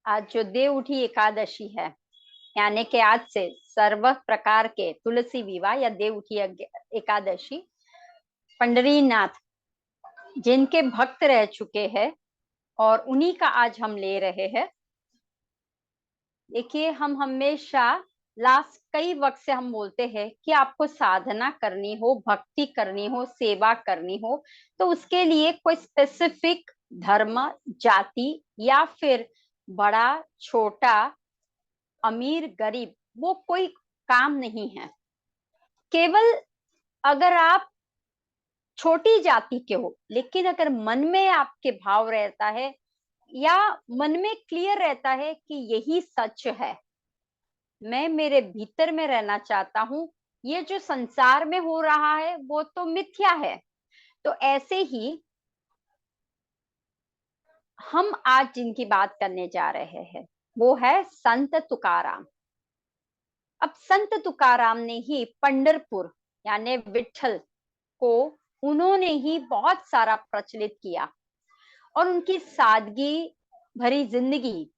आज जो देव उठी एकादशी है, यानी कि आज से सर्व प्रकार के तुलसी विवाह या देव उठी एकादशी पंडरीनाथ जिनके भक्त रह चुके हैं और उन्हीं का आज हम ले रहे हैं। देखिए, हम हमेशा लास्ट कई वक्त से हम बोलते हैं कि आपको साधना करनी हो, भक्ति करनी हो, सेवा करनी हो, तो उसके लिए कोई स्पेसिफिक धर्म, जाति या फिर बड़ा छोटा, अमीर गरीब, वो कोई काम नहीं है। केवल अगर आप छोटी जाति के हो, लेकिन अगर मन में आपके भाव रहता है या मन में क्लियर रहता है कि यही सच है, मैं मेरे भीतर में रहना चाहता हूँ, ये जो संसार में हो रहा है वो तो मिथ्या है, तो ऐसे ही हम आज जिनकी बात करने जा रहे हैं वो है संत तुकाराम। अब संत तुकाराम ने ही पंढरपुर यानी विठल को उन्होंने ही बहुत सारा प्रचलित किया और उनकी सादगी भरी जिंदगी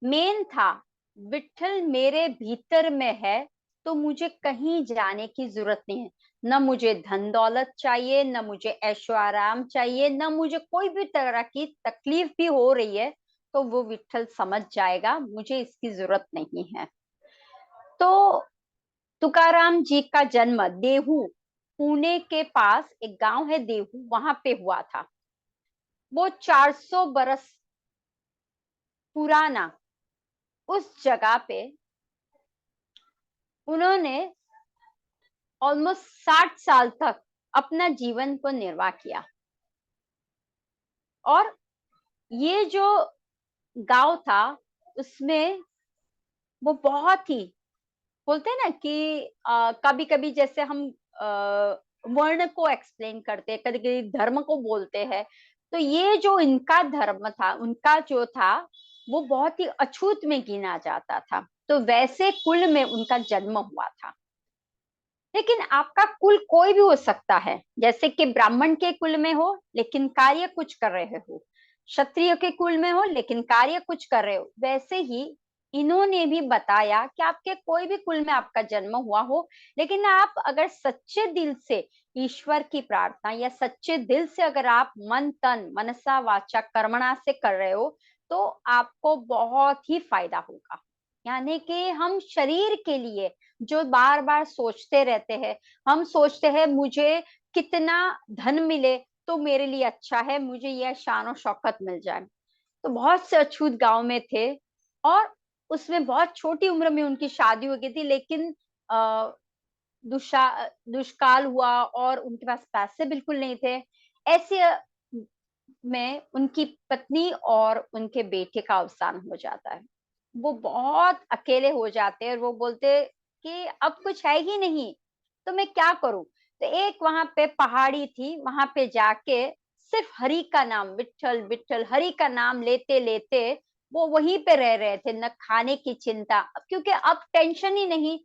मेन था। विठल मेरे भीतर में है तो मुझे कहीं जाने की जरूरत नहीं है, न मुझे धन दौलत चाहिए, न मुझे ऐशो आराम चाहिए, न मुझे कोई भी तरह की तकलीफ भी हो रही है तो वो विठल समझ जाएगा, मुझे इसकी जरूरत नहीं है। तो तुकाराम जी का जन्म देहू, पुणे के पास एक गांव है देहू, वहां पे हुआ था। वो 400 बरस पुराना उस जगह पे उन्होंने ऑलमोस्ट 60 साल तक अपना जीवन को निर्वाह किया। और ये जो गांव था उसमें वो बहुत ही, बोलते हैं ना कि कभी कभी जैसे हम वर्ण को एक्सप्लेन करते हैं, कभी कभी धर्म को बोलते हैं, तो ये जो इनका धर्म था, उनका जो था वो बहुत ही अछूत में गिना जाता था, तो वैसे कुल में उनका जन्म हुआ था। लेकिन आपका कुल कोई भी हो सकता है, जैसे कि ब्राह्मण के कुल में हो लेकिन कार्य कुछ कर रहे हो, क्षत्रिय के कुल में हो लेकिन कार्य कुछ कर रहे हो, वैसे ही इन्होंने भी बताया कि आपके कोई भी कुल में आपका जन्म हुआ हो, लेकिन आप अगर सच्चे दिल से ईश्वर की प्रार्थना या सच्चे दिल से अगर आप मन तन मनसा वाचा कर्मणा से कर रहे हो तो आपको बहुत ही फायदा होगा। यानी कि हम शरीर के लिए जो बार बार सोचते रहते हैं, हम सोचते हैं मुझे कितना धन मिले तो मेरे लिए अच्छा है, मुझे यह शान और शौकत मिल जाए। तो बहुत से अछूत गांव में थे और उसमें बहुत छोटी उम्र में उनकी शादी हो गई थी, लेकिन आ, दुष्काल हुआ और उनके पास पैसे बिल्कुल नहीं थे। ऐसे में उनकी पत्नी और उनके बेटे का अवसान हो जाता है। वो बहुत अकेले हो जाते हैं और वो बोलते कि अब कुछ है ही नहीं, तो मैं क्या करूं। तो एक वहां पे पहाड़ी थी, वहां पे जाके सिर्फ हरि का नाम, विठल विठल हरि का नाम लेते लेते वो वहीं पे रह रहे थे, न खाने की चिंता, क्योंकि अब टेंशन ही नहीं,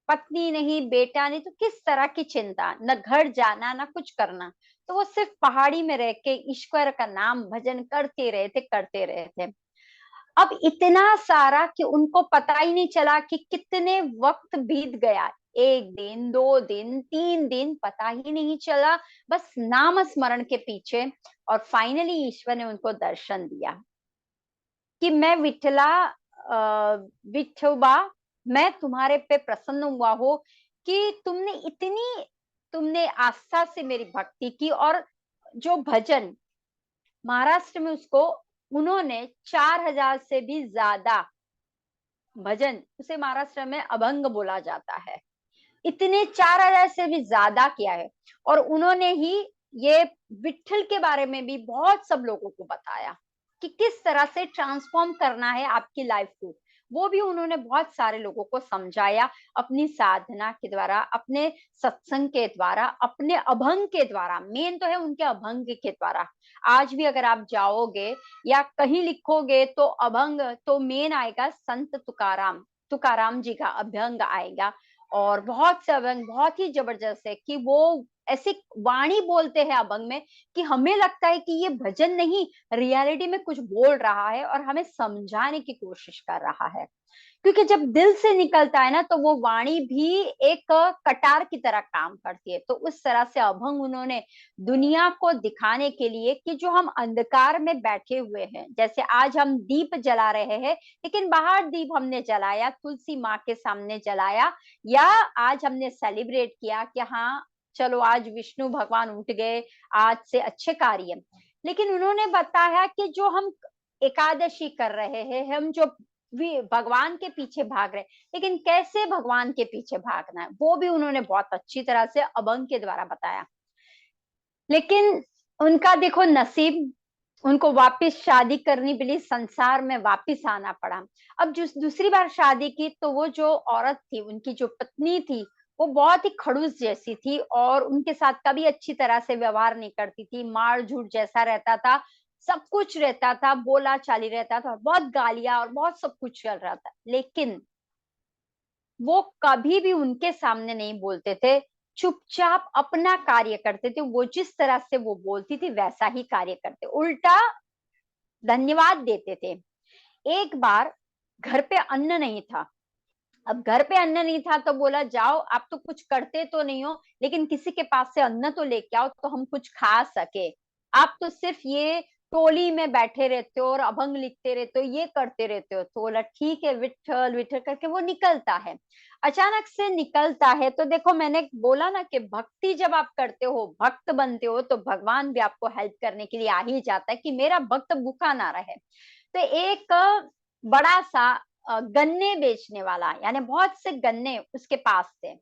पत्नी नहीं, बेटा नहीं, तो किस तरह की चिंता, न घर जाना न कुछ करना। तो वो सिर्फ पहाड़ी में रह के ईश्वर का नाम भजन करते रहे थे, करते रहे थे। अब इतना सारा कि उनको पता ही नहीं चला कि कितने वक्त बीत गया, 1 दिन 2 दिन 3 दिन पता ही नहीं चला, बस नाम स्मरण के पीछे। और फाइनली ईश्वर ने उनको दर्शन दिया कि मैं विठला, विठोबा, मैं तुम्हारे पे प्रसन्न हुआ हो कि तुमने आस्था से मेरी भक्ति की। और जो भजन महाराष्ट्र में उसको उन्होंने 4000 से भी ज्यादा भजन, उसे महाराष्ट्र में अभंग बोला जाता है, इतने 4000 से भी ज्यादा किया है। और उन्होंने ही ये विठल के बारे में भी बहुत सब लोगों को बताया कि किस तरह से ट्रांसफॉर्म करना है आपकी लाइफ को, वो भी उन्होंने बहुत सारे लोगों को समझाया अपनी साधना के द्वारा, अपने सत्संग के द्वारा, अपने अभंग के द्वारा। मेन तो है उनके अभंग के द्वारा। आज भी अगर आप जाओगे या कहीं लिखोगे तो अभंग तो मेन आएगा, संत तुकाराम, तुकाराम जी का अभंग आएगा। और बहुत से अभंग बहुत ही जबरदस्त है कि वो ऐसी वाणी बोलते हैं अभंग में कि हमें लगता है कि ये भजन नहीं, रियलिटी में कुछ बोल रहा है और हमें समझाने की कोशिश कर रहा है। क्योंकि जब दिल से निकलता है ना, तो वो वाणी भी एक कटार की तरह काम करती है। तो उस तरह से अभंग उन्होंने दुनिया को दिखाने के लिए कि जो हम अंधकार में बैठे हुए हैं, जैसे आज हम दीप जला रहे हैं, लेकिन बाहर दीप हमने जलाया, तुलसी माँ के सामने जलाया, या आज हमने सेलिब्रेट किया कि हाँ चलो आज विष्णु भगवान उठ गए, आज से अच्छे कार्य। लेकिन उन्होंने बताया कि जो हम एकादशी कर रहे हैं, हम जो भी भगवान के पीछे भाग रहे, लेकिन कैसे भगवान के पीछे भागना है वो भी उन्होंने बहुत अच्छी तरह से अभंग के द्वारा बताया। लेकिन उनका देखो नसीब, उनको वापस शादी करनी पड़ी, संसार में वापस आना पड़ा। अब जो दूसरी बार शादी की, तो वो जो औरत थी, उनकी जो पत्नी थी, वो बहुत ही खड़ूस जैसी थी और उनके साथ कभी अच्छी तरह से व्यवहार नहीं करती थी, मार झूठ जैसा रहता था, सब कुछ रहता था, बोला चाली रहता था, बहुत गालियां और बहुत सब कुछ चल रहा था। लेकिन वो कभी भी उनके सामने नहीं बोलते थे, चुपचाप अपना कार्य करते थे, वो जिस तरह से वो बोलती थी वैसा ही कार्य करते, उल्टा धन्यवाद देते थे। एक बार घर पे अन्न नहीं था। अब घर पे अन्न नहीं था तो बोला जाओ, आप तो कुछ करते तो नहीं हो, लेकिन किसी के पास से अन्न तो लेके आओ तो हम कुछ खा सके। आप तो सिर्फ ये टोली में बैठे रहते हो और अभंग लिखते रहते हो, ये करते रहते हो। तो बोला ठीक है, विठल विठल करके वो निकलता है। अचानक से निकलता है तो देखो, मैंने बोला ना कि भक्ति जब आप करते हो, भक्त बनते हो, तो भगवान भी आपको हेल्प करने के लिए आ ही जाता है कि मेरा भक्त भूखा ना रहे। तो एक बड़ा सा गन्ने बेचने वाला, यानी बहुत से गन्ने उसके पास थे।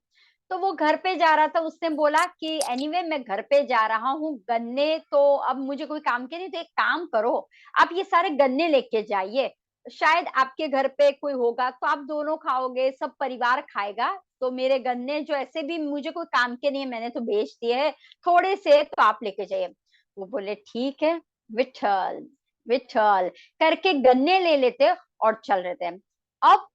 तो वो घर पे जा रहा था, उसने बोला कि एनीवे मैं घर पे जा रहा हूँ, गन्ने तो अब मुझे कोई काम के नहीं, तो एक काम करो, आप ये सारे गन्ने लेके जाइए, शायद आपके घर पे कोई होगा तो आप दोनों खाओगे, सब परिवार खाएगा। तो मेरे गन्ने जो ऐसे भी मुझे कोई काम के नहीं है, मैंने तो बेच दिए है, थोड़े से तो आप लेके जाइए। वो बोले ठीक है, विठल विठल करके गन्ने ले लेते और चल रहे थे। अब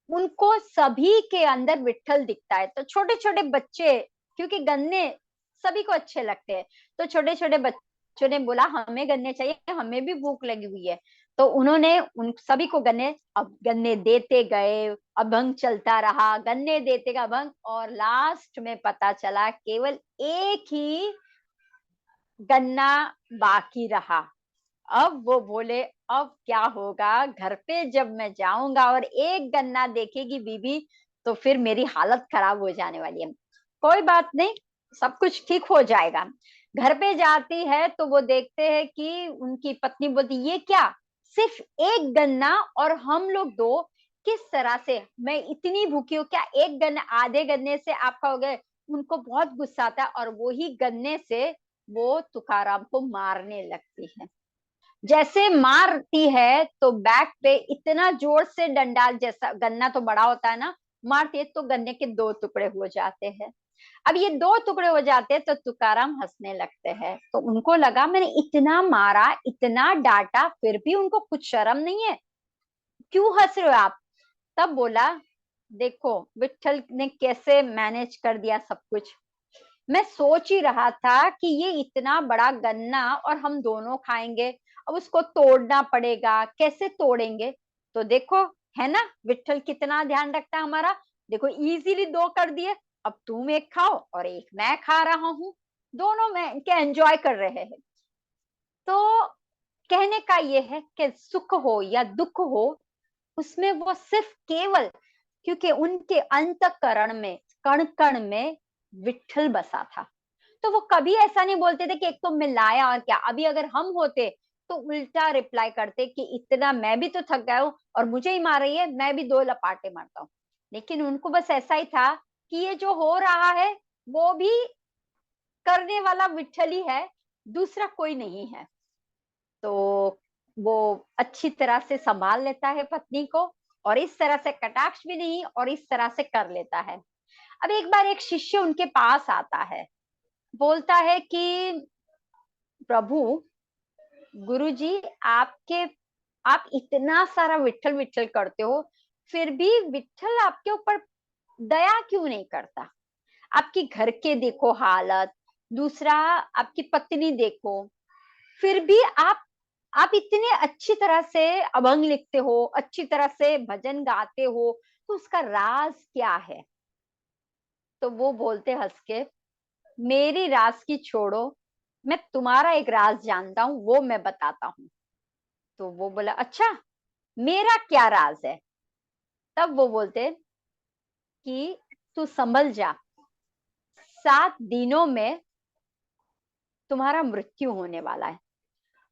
उनको सभी के अंदर विठल दिखता है, तो छोटे छोटे बच्चे, क्योंकि गन्ने सभी को अच्छे लगते हैं, तो छोटे छोटे बच्चों ने बोला हमें गन्ने चाहिए, हमें भी भूख लगी हुई है। तो उन्होंने उन सभी को गन्ने, अब गन्ने देते गए, अभंग चलता रहा, गन्ने देते गए अभंग, और लास्ट में पता चला केवल एक ही गन्ना बाकी रहा। अब वो बोले अब क्या होगा, घर पे जब मैं जाऊंगा और एक गन्ना देखेगी बीबी, तो फिर मेरी हालत खराब हो जाने वाली है। कोई बात नहीं, सब कुछ ठीक हो जाएगा। घर पे जाती है तो वो देखते हैं कि उनकी पत्नी बोलती ये क्या, सिर्फ एक गन्ना और हम लोग दो, किस तरह से, मैं इतनी भूखी हूँ, क्या एक गन्ने, आधे गन्ने से आप खाओगे। उनको बहुत गुस्सा आता है और वही गन्ने से वो तुकाराम को मारने लगती है। जैसे मारती है तो बैक पे इतना जोर से डंडा, जैसा गन्ना तो बड़ा होता है ना, मारती है तो गन्ने के दो टुकड़े हो जाते हैं। अब ये दो टुकड़े हो जाते हैं तो तुकाराम हंसने लगते हैं। तो उनको लगा मैंने इतना मारा, इतना डांटा, फिर भी उनको कुछ शर्म नहीं है, क्यों हंस रहे हो आप। तब बोला देखो विठल ने कैसे मैनेज कर दिया सब कुछ। मैं सोच ही रहा था कि ये इतना बड़ा गन्ना और हम दोनों खाएंगे, अब उसको तोड़ना पड़ेगा, कैसे तोड़ेंगे। तो देखो, है ना विठल कितना ध्यान रखता है हमारा, देखो इजीली दो कर दिए, अब तुम एक खाओ और एक मैं खा रहा हूँ, दोनों में के एंजॉय कर रहे हैं। तो कहने का ये है कि सुख हो या दुख हो, उसमें वो सिर्फ केवल क्योंकि उनके अंतःकरण में, कण कण में विठल बसा था। तो वो कभी ऐसा नहीं बोलते थे कि एक तो मैं लाया और क्या। अभी अगर हम होते तो उल्टा रिप्लाई करते कि इतना मैं भी तो थक गया हूँ और मुझे ही मार रही है, मैं भी दो लपाटे मारता हूँ। लेकिन उनको बस ऐसा ही था कि ये जो हो रहा है वो भी करने वाला विठल ही है, दूसरा कोई नहीं है। तो वो अच्छी तरह से संभाल लेता है पत्नी को, और इस तरह से कटाक्ष भी नहीं, और इस तरह से कर लेता है। अब एक बार एक शिष्य उनके पास आता है, बोलता है कि प्रभु, गुरुजी, आपके आप इतना सारा विठल विठल करते हो, फिर भी विठल आपके ऊपर दया क्यों नहीं करता। आपकी घर के देखो हालत, दूसरा आपकी पत्नी देखो, फिर भी आप इतने अच्छी तरह से अभंग लिखते हो, अच्छी तरह से भजन गाते हो, तो उसका राज क्या है? तो वो बोलते हंस के, मेरी राज की छोड़ो, मैं तुम्हारा एक राज जानता हूँ, वो मैं बताता हूँ। तो वो बोला, अच्छा, मेरा क्या राज है? तब वो बोलते कि तू संभल जा, 7 दिनों में तुम्हारा मृत्यु होने वाला है।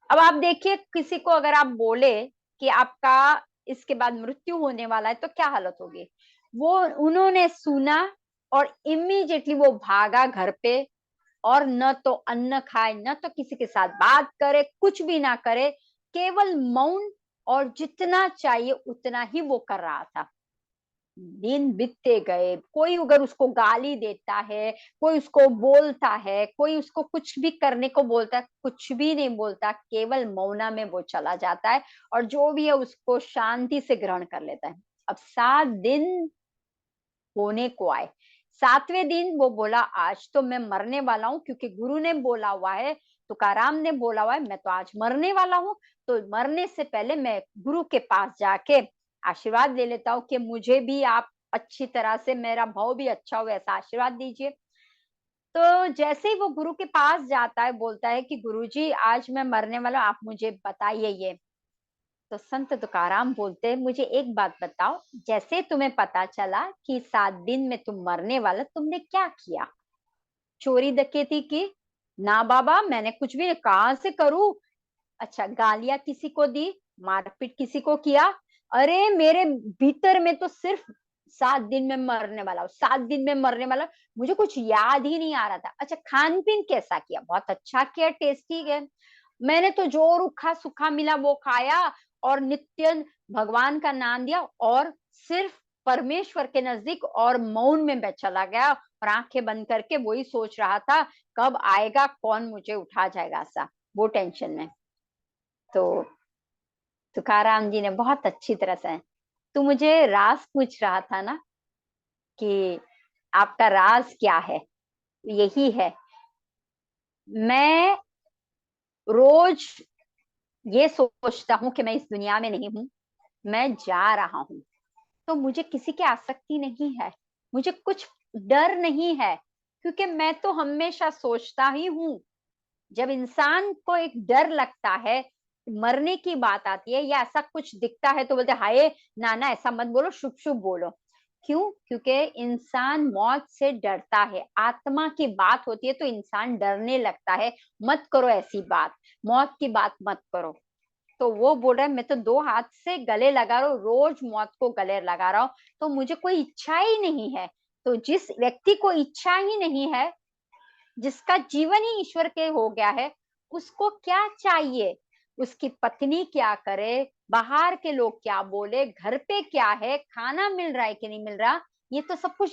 अब आप देखिए, किसी को अगर आप बोले कि आपका इसके बाद मृत्यु होने वाला है, तो क्या हालत होगी? वो उन्होंने सुना और इमीडिएटली वो भागा घर पे, और न तो अन्न खाए, न तो किसी के साथ बात करे, कुछ भी ना करे, केवल मौन, और जितना चाहिए उतना ही वो कर रहा था। दिन बीतते गए, कोई अगर उसको गाली देता है, कोई उसको बोलता है, कोई उसको कुछ भी करने को बोलता है, कुछ भी नहीं बोलता, केवल मौना में वो चला जाता है, और जो भी है उसको शांति से ग्रहण कर लेता है। अब 7 दिन होने को आए, 7वें दिन वो बोला, आज तो मैं मरने वाला हूँ, क्योंकि गुरु ने बोला हुआ है, तुकाराम ने बोला हुआ है, मैं तो आज मरने वाला हूँ। तो मरने से पहले मैं गुरु के पास जाके आशीर्वाद ले लेता हूँ कि मुझे भी आप अच्छी तरह से, मेरा भाव भी अच्छा हो, ऐसा आशीर्वाद दीजिए। तो जैसे ही वो गुरु के पास जाता है, बोलता है कि गुरुजी, आज मैं मरने वाला हूँ, आप मुझे बताइए ये। तो संत तुकाराम बोलते हैं, मुझे एक बात बताओ, जैसे तुम्हें पता चला कि 7 दिन में तुम मरने वाला, तुमने क्या किया? चोरी डकैती की? ना बाबा, मैंने कुछ भी, कहाँ से करूं? अच्छा, गालियां किसी को दी? मारपीट किसी को किया? अरे मेरे भीतर में तो सिर्फ 7 दिन में मरने वाला हूँ, 7 दिन में मरने वाला, मुझे कुछ याद ही नहीं आ रहा था। अच्छा, खान पीन कैसा किया? बहुत अच्छा किया, टेस्टी है। मैंने तो जो रूखा सूखा मिला वो खाया, और नित्य भगवान का नाम दिया, और सिर्फ परमेश्वर के नजदीक और मौन में मैं चला गया, और आंखें बंद करके वही सोच रहा था, कब आएगा, कौन मुझे उठा जाएगा, ऐसा वो टेंशन में। तो तुकाराम जी ने बहुत अच्छी तरह से, तू मुझे राज पूछ रहा था ना, कि आपका राज क्या है? यही है, मैं रोज ये सोचता हूँ कि मैं इस दुनिया में नहीं हूँ, मैं जा रहा हूँ। तो मुझे किसी की आसक्ति नहीं है, मुझे कुछ डर नहीं है, क्योंकि मैं तो हमेशा सोचता ही हूँ। जब इंसान को एक डर लगता है, मरने की बात आती है या ऐसा कुछ दिखता है, तो बोलते हाय, ना ना ऐसा मत बोलो, शुभ शुभ बोलो। क्यों? क्योंकि इंसान मौत से डरता है, आत्मा की बात होती है तो इंसान डरने लगता है। मत करो ऐसी बात, मौत की बात मत करो। तो वो बोल रहा है, मैं तो 2 हाथ से गले लगा रहा हूँ, रोज मौत को गले लगा रहा हूँ, तो मुझे कोई इच्छा ही नहीं है। तो जिस व्यक्ति को इच्छा ही नहीं है, जिसका जीवन ही ईश्वर के हो गया है, उसको क्या चाहिए? उसकी पत्नी क्या करे, बाहर के लोग क्या बोले, घर पे क्या है, खाना मिल रहा है कि नहीं मिल रहा, ये तो सब कुछ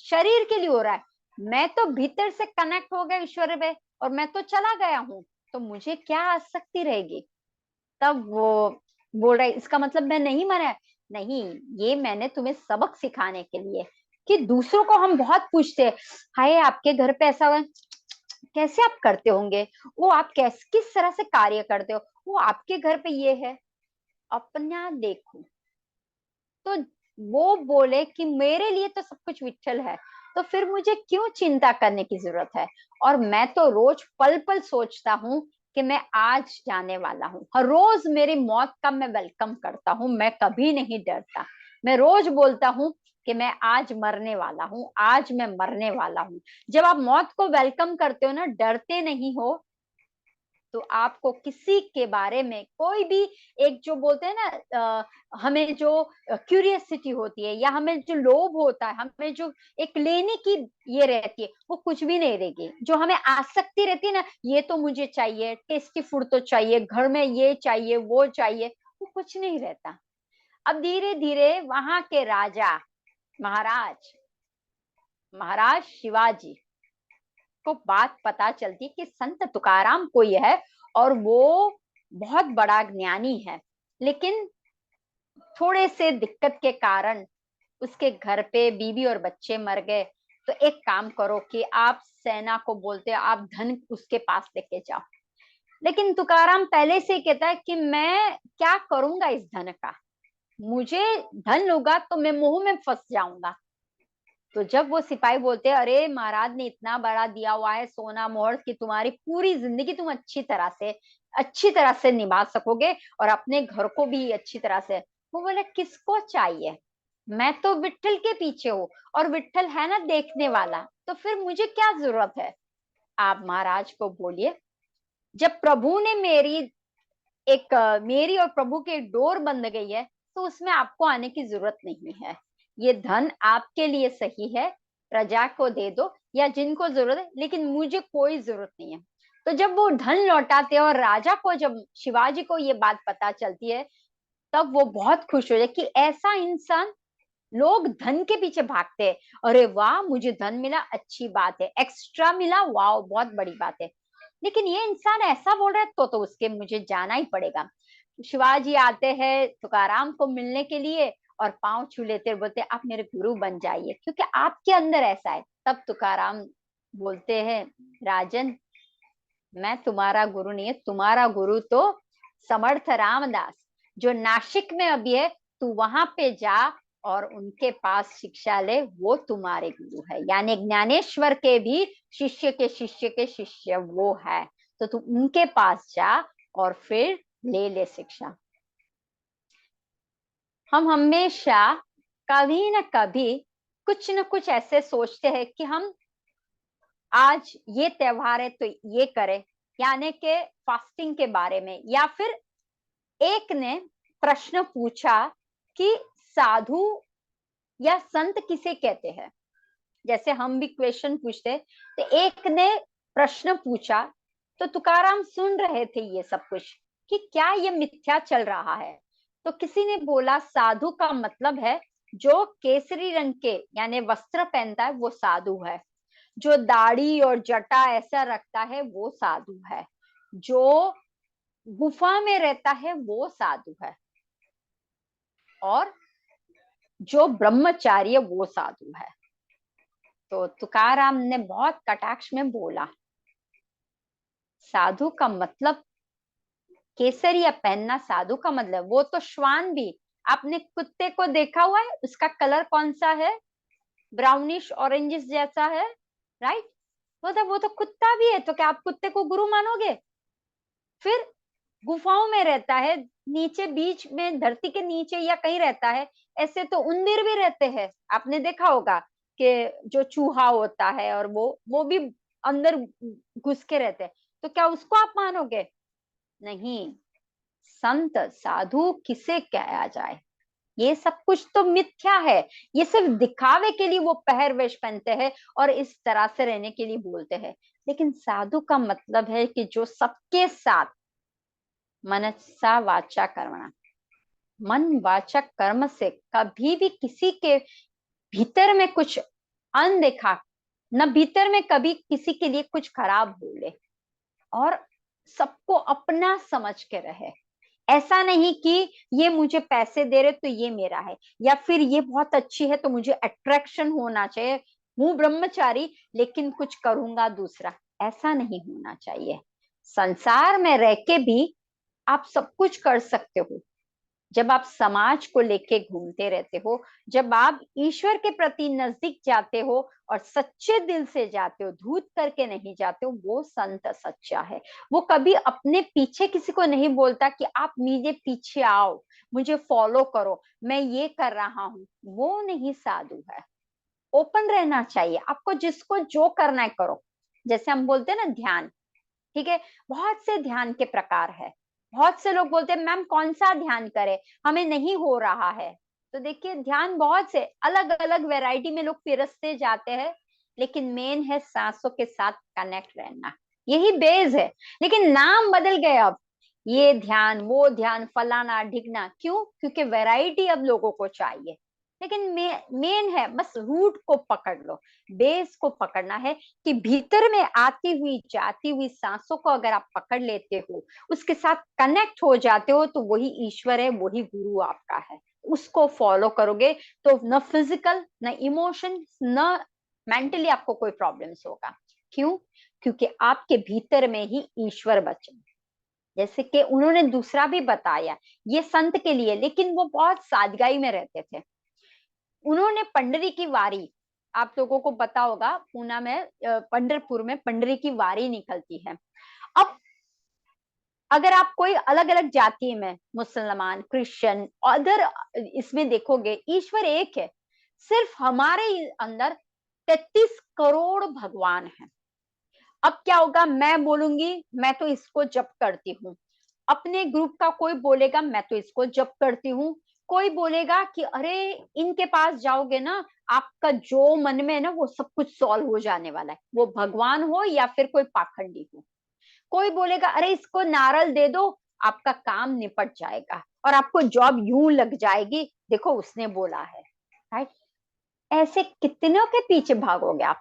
शरीर के लिए हो रहा है। मैं तो भीतर से कनेक्ट हो गया ईश्वर पे, और मैं तो चला गया हूँ, तो मुझे क्या आसक्ति रहेगी? तब वो बोल रहा है, इसका मतलब मैं नहीं मरा है? नहीं, ये मैंने तुम्हें सबक सिखाने के लिए, कि दूसरों को हम बहुत पूछते हैं, हाय आपके घर पे ऐसा हुआ है, कैसे आप करते होंगे, वो आप कैसे किस तरह से कार्य करते हो, वो आपके घर पे ये है, अपना देखो। तो वो बोले कि मेरे लिए तो सब कुछ विठल है, तो फिर मुझे क्यों चिंता करने की जरूरत है? और मैं तो रोज पल पल सोचता हूँ कि मैं आज जाने वाला हूँ, हर रोज मेरी मौत का मैं वेलकम करता हूँ, मैं कभी नहीं डरता। मैं रोज बोलता हूँ कि मैं आज मरने वाला हूँ, आज मैं मरने वाला हूँ। जब आप मौत को वेलकम करते हो ना, डरते नहीं हो, तो आपको किसी के बारे में कोई भी, एक जो बोलते हैं ना, हमें जो क्यूरियसिटी होती है, या हमें जो लोभ होता है, हमें जो एक लेने की ये रहती है, वो कुछ भी नहीं रहेगी। जो हमें आसक्ति रहती है ना, ये तो मुझे चाहिए, टेस्टी फूड तो चाहिए, घर में ये चाहिए वो चाहिए, वो कुछ नहीं रहता। अब धीरे धीरे वहां के राजा, महाराज महाराज शिवाजी को बात पता चलती कि संत तुकाराम कोई है, और वो बहुत बड़ा ज्ञानी है, लेकिन थोड़े से दिक्कत के कारण उसके घर पे बीवी और बच्चे मर गए। तो एक काम करो कि आप सेना को बोलते आप धन उसके पास लेके जाओ। लेकिन तुकाराम पहले से ही कहता है कि मैं क्या करूंगा इस धन का, मुझे धन लूंगा तो मैं मुंह में फंस जाऊंगा। तो जब वो सिपाही बोलते हैं अरे महाराज ने इतना बड़ा दिया हुआ है सोना मोहर कि तुम्हारी पूरी जिंदगी तुम अच्छी तरह से निभा सकोगे और अपने घर को भी अच्छी तरह से, वो बोले किसको चाहिए, मैं तो विट्ठल के पीछे हूँ और विट्ठल है ना देखने वाला, तो फिर मुझे क्या जरूरत है। आप महाराज को बोलिए जब प्रभु ने मेरी और प्रभु की एक डोर बंध गई है तो उसमें आपको आने की जरूरत नहीं है। ये धन आपके लिए सही है, प्रजा को दे दो या जिनको जरूरत है, लेकिन मुझे कोई जरूरत नहीं है। तो जब वो धन लौटाते हैं और राजा को, जब शिवाजी को ये बात पता चलती है, तब वो बहुत खुश हो जाए कि ऐसा इंसान, लोग धन के पीछे भागते हैं, अरे वाह मुझे धन मिला, अच्छी बात है, एक्स्ट्रा मिला, वाह बहुत बड़ी बात है, लेकिन ये इंसान ऐसा बोल रहा है तो उसके मुझे जाना ही पड़ेगा। शिवाजी आते हैं तुकाराम को मिलने के लिए और पांव छू लेते बोलते आप मेरे गुरु बन जाइए क्योंकि आपके अंदर ऐसा है। तब तुकाराम बोलते हैं राजन, मैं तुम्हारा गुरु नहीं है, तुम्हारा गुरु तो समर्थ रामदास जो नासिक में अभी है, तू वहां पे जा और उनके पास शिक्षा ले, वो तुम्हारे गुरु है। यानी ज्ञानेश्वर के भी शिष्य के शिष्य के शिष्य वो है, तो तू उनके पास जा और फिर ले शिक्षा। हम हमेशा कभी न कभी कुछ न कुछ ऐसे सोचते हैं कि हम आज ये त्योहार है तो ये करें, यानी के फास्टिंग के बारे में, या फिर एक ने प्रश्न पूछा कि साधु या संत किसे कहते हैं, जैसे हम भी क्वेश्चन पूछते, तो एक ने प्रश्न पूछा, तो तुकाराम सुन रहे थे ये सब कुछ कि क्या ये मिथ्या चल रहा है। तो किसी ने बोला साधु का मतलब है जो केसरी रंग के यानी वस्त्र पहनता है वो साधु है, जो दाढ़ी और जटा ऐसा रखता है वो साधु है, जो गुफा में रहता है वो साधु है, और जो ब्रह्मचारी है वो साधु है। तो तुकाराम ने बहुत कटाक्ष में बोला साधु का मतलब केसरिया पहनना साधु का मतलब, वो तो श्वान भी, आपने कुत्ते को देखा हुआ है, उसका कलर कौन सा है, ब्राउनिश ऑरेंजिश जैसा है, राइट, वो तो कुत्ता भी है, तो क्या आप कुत्ते को गुरु मानोगे। फिर गुफाओं में रहता है, नीचे बीच में धरती के नीचे या कहीं रहता है, ऐसे तो उंदीर भी रहते हैं, आपने देखा होगा कि जो चूहा होता है और वो भी अंदर घुस के रहते हैं, तो क्या उसको आप मानोगे, नहीं। संत साधु किसे कहा जाए, ये सब कुछ तो मिथ्या है, ये सिर्फ दिखावे के लिए वो पहरवेश पहनते हैं और इस तरह से रहने के लिए बोलते हैं। लेकिन साधु का मतलब है कि जो सबके साथ मनसा वाचा कर्मणा, मन वाचा कर्म से कभी भी किसी के भीतर में कुछ अनदेखा, न भीतर में कभी किसी के लिए कुछ खराब बोले, और सबको अपना समझ के रहे। ऐसा नहीं कि ये मुझे पैसे दे रहे तो ये मेरा है, या फिर ये बहुत अच्छी है तो मुझे अट्रैक्शन होना चाहिए, हूँ ब्रह्मचारी लेकिन कुछ करूंगा दूसरा, ऐसा नहीं होना चाहिए। संसार में रह के भी आप सब कुछ कर सकते हो जब आप समाज को लेके घूमते रहते हो, जब आप ईश्वर के प्रति नजदीक जाते हो और सच्चे दिल से जाते हो, धूत करके नहीं जाते हो, वो संत सच्चा है। वो कभी अपने पीछे किसी को नहीं बोलता कि आप मेरे पीछे आओ, मुझे फॉलो करो, मैं ये कर रहा हूं, वो नहीं साधु है। ओपन रहना चाहिए, आपको जिसको जो करना है करो। जैसे हम बोलते हैं ना ध्यान, ठीक है, बहुत से ध्यान के प्रकार है। बहुत से लोग बोलते हैं मैम कौन सा ध्यान करें, हमें नहीं हो रहा है। तो देखिए ध्यान बहुत से अलग अलग वैरायटी में लोग पिरसते जाते हैं, लेकिन मेन है सांसों के साथ कनेक्ट रहना, यही बेस है। लेकिन नाम बदल गए अब, ये ध्यान वो ध्यान फलाना ढिकना, क्यों, क्योंकि वैरायटी अब लोगों को चाहिए। लेकिन मेन है बस रूट को पकड़ लो, बेस को पकड़ना है कि भीतर में आती हुई जाती हुई सांसों को अगर आप पकड़ लेते हो, उसके साथ कनेक्ट हो जाते हो, तो वही ईश्वर है, वही गुरु आपका है। उसको फॉलो करोगे तो न फिजिकल न इमोशन न मेंटली आपको कोई प्रॉब्लम्स होगा। क्यों? क्योंकि आपके भीतर में ही ईश्वर बचे। जैसे कि उन्होंने दूसरा भी बताया, ये संत के लिए, लेकिन वो बहुत सादगाई में रहते थे। उन्होंने पंडरी की वारी, आप लोगों को पता होगा, पूना में पंढरपुर में पंडरी की वारी निकलती है। अब अगर आप कोई अलग अलग जाति में, मुसलमान, क्रिश्चियन, अदर, इसमें देखोगे ईश्वर एक है। सिर्फ हमारे अंदर 33 करोड़ भगवान हैं। अब क्या होगा, मैं बोलूंगी मैं तो इसको जप करती हूँ, अपने ग्रुप का कोई बोलेगा मैं तो इसको जप करती हूँ, कोई बोलेगा कि अरे इनके पास जाओगे ना, आपका जो मन में है ना वो सब कुछ सॉल्व हो जाने वाला है, वो भगवान हो या फिर कोई पाखंडी हो। कोई बोलेगा अरे इसको नारल दे दो, आपका काम निपट जाएगा और आपको जॉब यूं लग जाएगी, देखो उसने बोला है। राइट? ऐसे कितनों के पीछे भागोगे आप?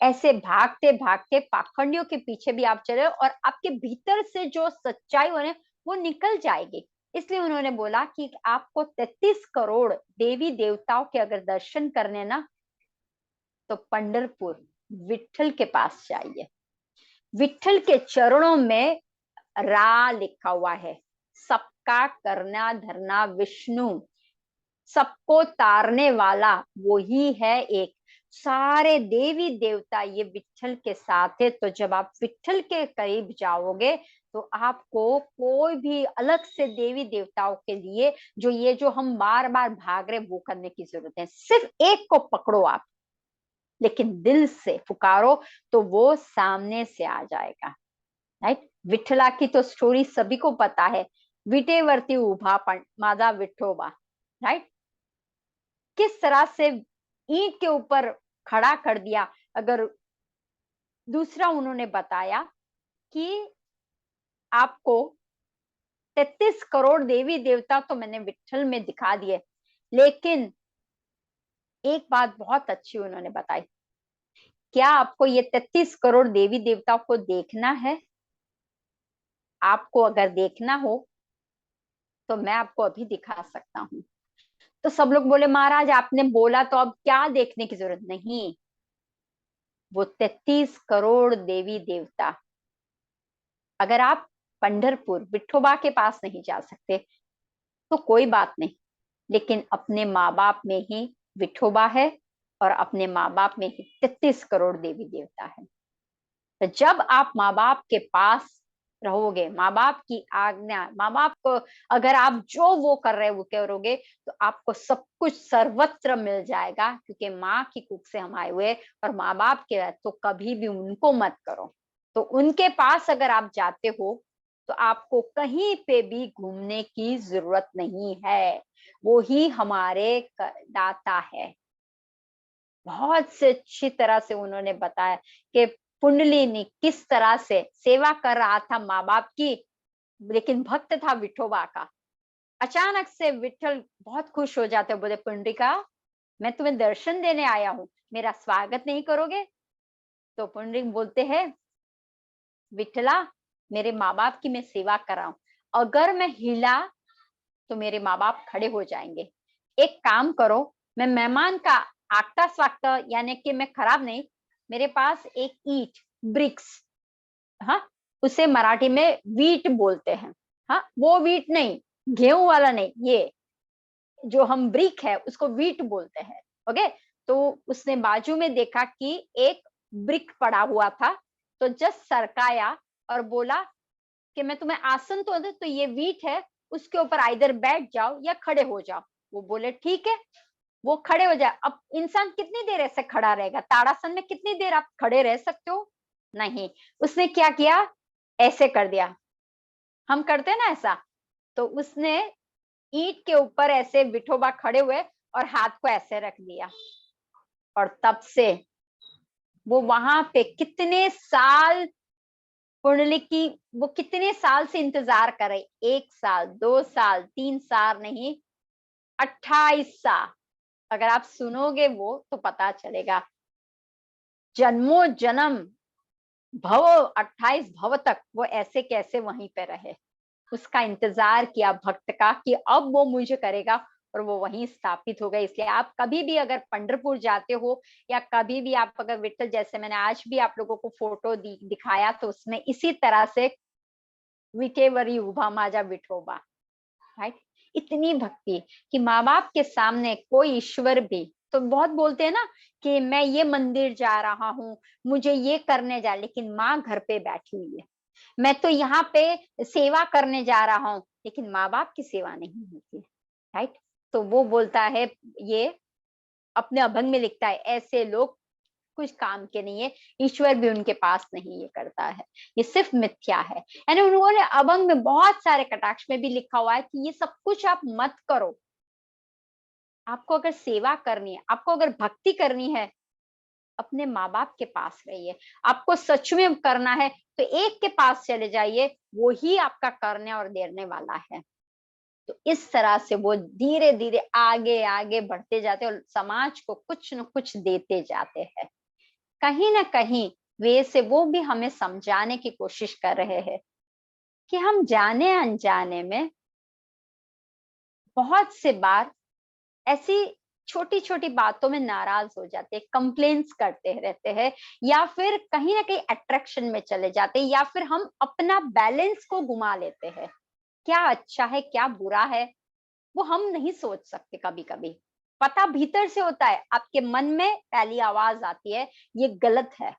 ऐसे भागते भागते पाखंडियों के पीछे भी आप चले और आपके भीतर से जो सच्चाई होने वो निकल जाएगी। इसलिए उन्होंने बोला कि आपको 33 करोड़ देवी देवताओं के अगर दर्शन करने ना, तो पंढरपुर विठल के पास जाइए। विठल के चरणों में रा लिखा हुआ है, सबका करना धरना विष्णु, सबको तारने वाला वो ही है एक। सारे देवी देवता ये विठल के साथ है। तो जब आप विठल के करीब जाओगे तो आपको कोई भी अलग से देवी देवताओं के लिए जो हम बार बार भाग रहे वो करने की जरूरत है। सिर्फ एक को पकड़ो आप, लेकिन दिल से पुकारो तो वो सामने से आ जाएगा। राइट? विठला की तो स्टोरी सभी को पता है, विटेवरती उभा पण माझा विठोबा। राइट? किस तरह से ईंट के ऊपर खड़ा कर दिया। अगर दूसरा उन्होंने बताया कि आपको 33 करोड़ देवी देवता तो मैंने विठल में दिखा दिए, लेकिन एक बात बहुत अच्छी उन्होंने बताई, क्या आपको ये 33 करोड़ देवी देवताओं को देखना है? आपको अगर देखना हो तो मैं आपको अभी दिखा सकता हूँ। तो सब लोग बोले महाराज आपने बोला तो अब क्या देखने की जरूरत नहीं। वो 33 करोड़ देवी देवता, अगर आप पंढरपुर विठोबा के पास नहीं जा सकते तो कोई बात नहीं, लेकिन अपने माँ बाप में ही विठोबा है और अपने माँ बाप में ही 33 करोड़ देवी देवता है। तो जब आप माँ बाप के पास रहोगे, माँ बाप की आज्ञा, माँ बाप को अगर आप जो वो कर रहे वो करोगे तो आपको सब कुछ सर्वत्र मिल जाएगा, क्योंकि माँ की कुख से हम आए हुए। और माँ बाप के तो कभी भी उनको मत करो। तो उनके पास अगर आप जाते हो तो आपको कहीं पे भी घूमने की जरूरत नहीं है, वो ही हमारे दाता है। बहुत से अच्छी तरह से उन्होंने बताया कि पुंडलिनी किस तरह से सेवा कर रहा था माँ बाप की, लेकिन भक्त था विठोबा का। अचानक से विठल बहुत खुश हो जाते, बोले पुंडरिका मैं तुम्हें दर्शन देने आया हूँ, मेरा स्वागत नहीं करोगे? तो पुंडरिक बोलते हैं विठला मेरे माँ बाप की मैं सेवा कर रहा हूँ, अगर मैं हिला तो मेरे माँ बाप खड़े हो जाएंगे। एक काम करो, मैं मेहमान का आगता स्वागता यानी कि मैं खराब नहीं, मेरे पास एक ईट ब्रिक्स, हाँ उसे मराठी में वीट बोलते हैं, हाँ वो वीट नहीं, गेहूं वाला नहीं, ये जो हम ब्रिक है उसको वीट बोलते हैं। ओके? तो उसने बाजू में देखा कि एक ब्रिक पड़ा हुआ था, तो जस्ट सरकाया और बोला कि मैं तुम्हें आसन तो दे, तो ये वीट है, उसके ऊपर आइदर बैठ जाओ या खड़े हो जाओ। वो बोले ठीक है, वो खड़े हो जाए। अब इंसान कितनी देर ऐसे खड़ा रहेगा? ताड़ासन में कितनी देर आप खड़े रह सकते हो? नहीं। उसने क्या किया, ऐसे कर दिया, हम करते हैं ना ऐसा। तो उसने ईंट के ऊपर ऐसे विठोबा खड़े हुए और हाथ को ऐसे रख दिया, और तब से वो वहां पे कितने साल पुंडलिकी, वो कितने साल से इंतजार कर रहे, 1 साल 2 साल 3 साल नहीं, 28 साल। अगर आप सुनोगे वो तो पता चलेगा, जन्मों जन्म भव 28 भव तक वो ऐसे कैसे वहीं पे रहे। उसका इंतजार किया भक्त का कि अब वो मुझे करेगा, और वो वहीं स्थापित हो गए। इसलिए आप कभी भी अगर पंढरपुर जाते हो या कभी भी आप अगर विठ्ठल, जैसे मैंने आज भी आप लोगों को फोटो दिखाया, तो उसमें इसी तरह से विटेवरी उभा माझा विठोबा, राइट। इतनी भक्ति कि माँ बाप के सामने कोई ईश्वर भी, तो बहुत बोलते हैं ना कि मैं ये मंदिर जा रहा हूँ, मुझे ये करने जा, लेकिन माँ घर पे बैठी हुई है। मैं तो यहाँ पे सेवा करने जा रहा हूँ, लेकिन माँ बाप की सेवा नहीं होती, राइट। तो वो बोलता है, ये अपने अभंग में लिखता है, ऐसे लोग कुछ काम के नहीं है, ईश्वर भी उनके पास नहीं ये करता है, ये सिर्फ मिथ्या है। यानी उन्होंने अभंग में बहुत सारे कटाक्ष में भी लिखा हुआ है कि ये सब कुछ आप मत करो। आपको अगर सेवा करनी है, आपको अगर भक्ति करनी है, अपने माँ बाप के पास रहिए। आपको सच में करना है तो एक के पास चले जाइए, वो ही आपका करने और देने वाला है। तो इस तरह से वो धीरे धीरे आगे आगे बढ़ते जाते और समाज को कुछ न कुछ देते जाते हैं। कहीं ना कहीं वे से वो भी हमें समझाने की कोशिश कर रहे हैं कि हम जाने अनजाने में बहुत से बार ऐसी छोटी छोटी बातों में नाराज हो जाते हैं, कंप्लेंट्स करते रहते हैं, या फिर कहीं ना कहीं अट्रैक्शन में चले जाते हैं, या फिर हम अपना बैलेंस को घुमा लेते हैं। क्या अच्छा है क्या बुरा है वो हम नहीं सोच सकते। कभी कभी पता भीतर से होता है, आपके मन में पहली आवाज आती है ये गलत है,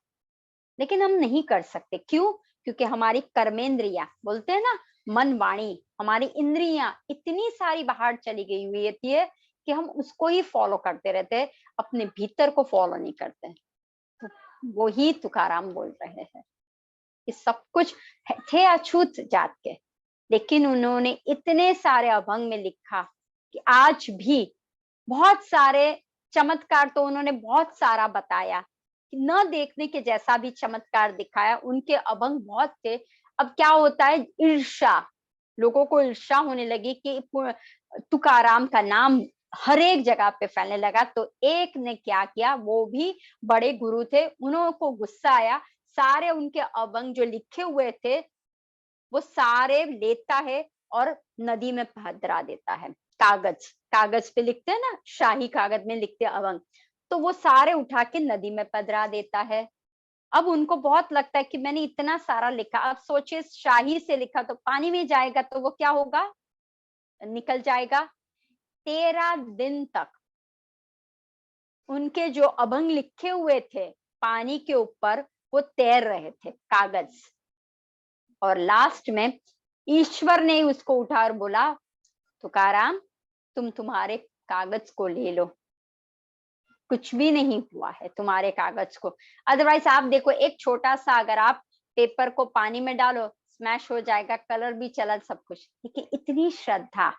लेकिन हम नहीं कर सकते। क्यों? क्योंकि हमारी कर्मेंद्रिया, बोलते हैं ना मन वाणी, हमारी इंद्रियां इतनी सारी बाहर चली गई हुई होती है कि हम उसको ही फॉलो करते रहते हैं, अपने भीतर को फॉलो नहीं करते। तो वो ही तुकाराम बोल रहे हैं कि सब कुछ थे अछूत जात के, लेकिन उन्होंने इतने सारे अभंग में लिखा कि आज भी बहुत सारे चमत्कार, तो उन्होंने बहुत सारा बताया कि न देखने के जैसा भी चमत्कार दिखाया। उनके अभंग बहुत थे। अब क्या होता है, ईर्ष्या, लोगों को ईर्ष्या होने लगी कि तुकाराम का नाम हर एक जगह पे फैलने लगा। तो एक ने क्या किया, वो भी बड़े गुरु थे, उनको गुस्सा आया, सारे उनके अभंग जो लिखे हुए थे वो सारे लेता है और नदी में भद्रा देता है। कागज कागज पे लिखते हैं ना, शाही कागज में लिखते हैं अभंग, तो वो सारे उठा के नदी में पधरा देता है। अब उनको बहुत लगता है कि मैंने इतना सारा लिखा, अब सोचिए शाही से लिखा तो पानी में जाएगा तो वो क्या होगा, निकल जाएगा। 13 दिन तक उनके जो अभंग लिखे हुए थे पानी के ऊपर वो तैर रहे थे, कागज। और लास्ट में ईश्वर ने उसको उठा और बोला, तुकाराम तुम तुम्हारे कागज को ले लो, कुछ भी नहीं हुआ है तुम्हारे कागज को। अदरवाइज आप देखो, एक छोटा सा अगर आप पेपर को पानी में डालो स्मैश हो जाएगा, कलर भी चला, सब कुछ। लेकिन इतनी श्रद्धा,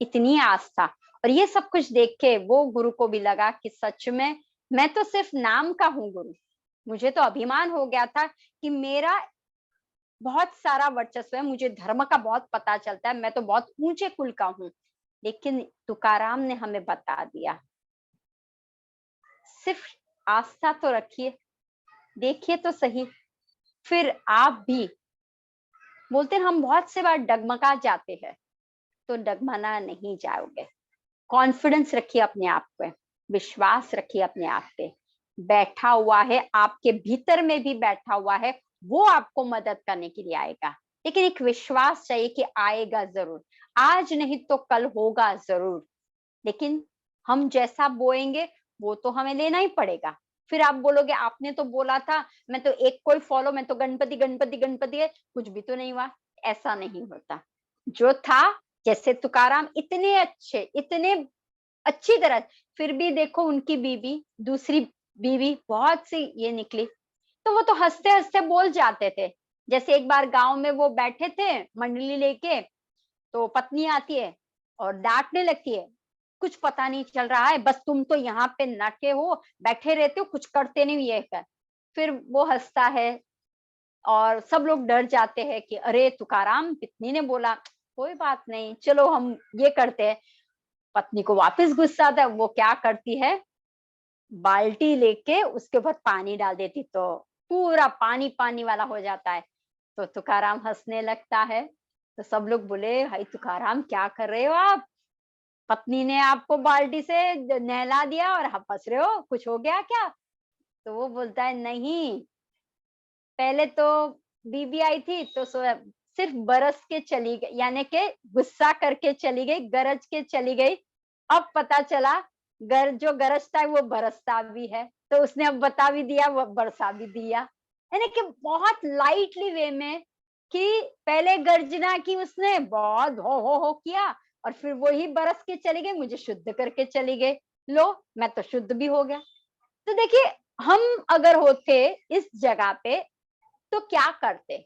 इतनी आस्था, और ये सब कुछ देख के वो गुरु को भी लगा कि सच में मैं तो सिर्फ नाम का हूँ गुरु। मुझे तो अभिमान हो गया था कि मेरा बहुत सारा वर्चस्व है, मुझे धर्म का बहुत पता चलता है, मैं तो बहुत ऊंचे कुल का हूँ। लेकिन तुकाराम ने हमें बता दिया, सिर्फ आस्था तो रखिए, देखिए तो सही, फिर आप भी, बोलते हैं हम बहुत से बार डगमगा जाते हैं, तो डगमगा नहीं जाओगे। कॉन्फिडेंस रखिए अपने आप पे, विश्वास रखिए अपने आप पे। बैठा हुआ है आपके भीतर में भी बैठा हुआ है, वो आपको मदद करने के लिए आएगा। लेकिन एक विश्वास चाहिए कि आएगा जरूर, आज नहीं तो कल होगा जरूर। लेकिन हम जैसा बोएंगे वो तो हमें लेना ही पड़ेगा। फिर आप बोलोगे आपने तो बोला था मैं तो एक को ही फॉलो, मैं तो गणपति गणपति गणपति है, कुछ भी तो नहीं हुआ। ऐसा नहीं होता। जो था, जैसे तुकाराम इतने अच्छे, इतने अच्छी तरह, फिर भी देखो उनकी बीवी, दूसरी बीवी बहुत सी ये निकली, तो वो तो हंसते हंसते बोल जाते थे। जैसे एक बार गांव में वो बैठे थे मंडली लेके, तो पत्नी आती है और डांटने लगती है, कुछ पता नहीं चल रहा है, बस तुम तो यहाँ पे नटे हो, बैठे रहते हो, कुछ करते नहीं ये कर। फिर वो हंसता है और सब लोग डर जाते हैं कि अरे तुकाराम, पत्नी ने बोला कोई बात नहीं, चलो हम ये करते हैं। पत्नी को वापस गुस्सा आता है, वो क्या करती है, बाल्टी लेके उसके ऊपर पानी डाल देती, तो पूरा पानी पानी वाला हो जाता है। तो तुकाराम हंसने लगता है। तो सब लोग बोले, भाई तुकाराम क्या कर रहे हो आप, पत्नी ने आपको बाल्टी से नहला दिया और आप हंस रहे हो, कुछ हो गया क्या? तो वो बोलता है नहीं, पहले तो बीबी आई थी तो सिर्फ बरस के चली गई, यानी कि गुस्सा करके चली गई, गरज के चली गई। अब पता चला जो गरजता है वो बरसता भी है, तो उसने अब बता भी दिया, वो बरसा भी दिया। यानी कि बहुत लाइटली वे में, कि पहले गर्जना की उसने, बहुत हो किया, और फिर वही बरस के चली गई, मुझे शुद्ध करके चली गई। लो, मैं तो शुद्ध भी हो गया। तो देखिए, हम अगर होते इस जगह पे तो क्या करते?